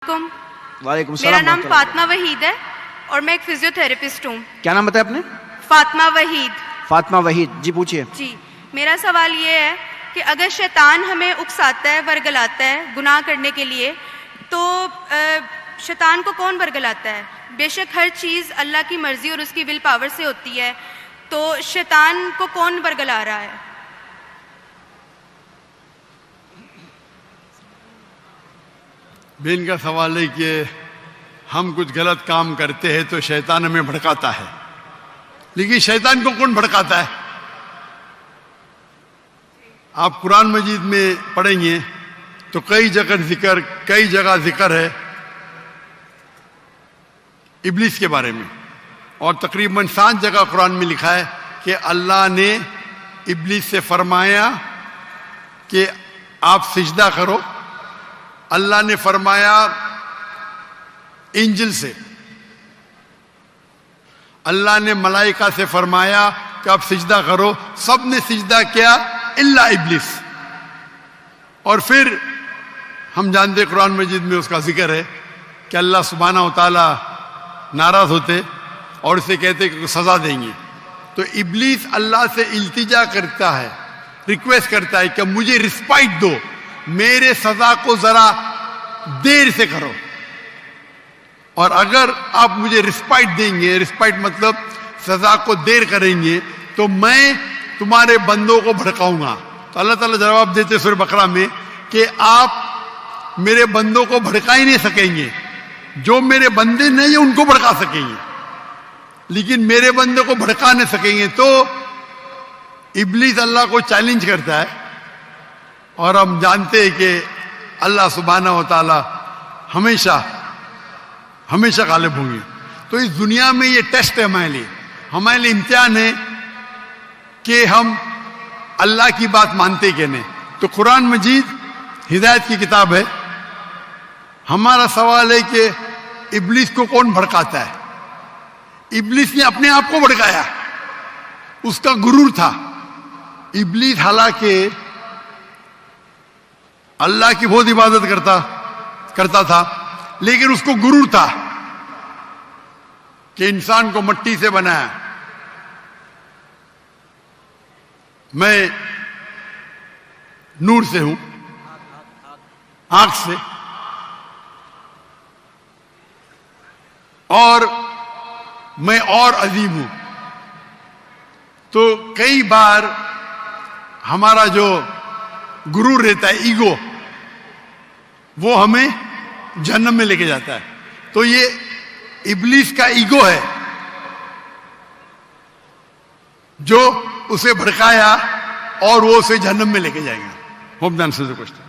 وعلیکم السلام. میرا نام فاطمہ وحید ہے اور میں ایک فزیو تھراپسٹ ہوں. کیا نام بتایا آپ نے؟ فاطمہ وحید. فاطمہ وحید جی پوچھیے. جی میرا سوال یہ ہے کہ اگر شیطان ہمیں اکساتا ہے ورگلاتا ہے گناہ کرنے کے لیے تو شیطان کو کون ورگلاتا ہے؟ بے شک ہر چیز اللہ کی مرضی اور اس کی ول پاور سے ہوتی ہے، تو شیطان کو کون ورگلا رہا ہے؟ بہن کا سوال ہے کہ ہم کچھ غلط کام کرتے ہیں تو شیطان ہمیں بھڑکاتا ہے، لیکن شیطان کو کون بھڑکاتا ہے؟ آپ قرآن مجید میں پڑھیں گے تو کئی جگہ ذکر ہے ابلیس کے بارے میں، اور تقریباً 7 جگہ قرآن میں لکھا ہے کہ اللہ نے ابلیس سے فرمایا کہ آپ سجدہ کرو. اللہ نے فرمایا انجل سے، اللہ نے ملائکہ سے فرمایا کہ آپ سجدہ کرو، سب نے سجدہ کیا الا ابلیس. اور پھر ہم جانتے قرآن مجید میں اس کا ذکر ہے کہ اللہ سبحانہ و تعالی ناراض ہوتے اور اسے کہتے کہ سزا دیں گے. تو ابلیس اللہ سے التجا کرتا ہے، ریکویسٹ کرتا ہے کہ مجھے رسپائٹ دو، میرے سزا کو ذرا دیر سے کرو، اور اگر آپ مجھے رسپائٹ دیں گے، رسپائٹ مطلب سزا کو دیر کریں گے، تو میں تمہارے بندوں کو بھڑکاؤں گا. تو اللہ تعالیٰ جواب دیتے سورہ بقرہ میں کہ آپ میرے بندوں کو بھڑکا ہی نہیں سکیں گے، جو میرے بندے نہیں ان کو بھڑکا سکیں گے لیکن میرے بندے کو بھڑکا نہیں سکیں گے. تو ابلیس اللہ کو چیلنج کرتا ہے، اور ہم جانتے ہیں کہ اللہ سبحانہ و تعالی ہمیشہ غالب ہوں گے. تو اس دنیا میں یہ ٹیسٹ ہے ہمارے لیے امتحان ہے کہ ہم اللہ کی بات مانتے کہ نہیں. تو قرآن مجید ہدایت کی کتاب ہے. ہمارا سوال ہے کہ ابلیس کو کون بھڑکاتا ہے؟ ابلیس نے اپنے آپ کو بھڑکایا، اس کا غرور تھا. ابلیس حالانکہ اللہ کی بہت عبادت کرتا تھا، لیکن اس کو غرور تھا کہ انسان کو مٹی سے بنایا، میں نور سے ہوں، آگ سے، اور میں اور عظیم ہوں. تو کئی بار ہمارا جو غرور رہتا ہے، ایگو، وہ ہمیں جہنم میں لے کے جاتا ہے. تو یہ ابلیس کا ایگو ہے جو اسے بھڑکایا اور وہ اسے جہنم میں لے کے جائے گا. ہوپ دان سے کوشچن.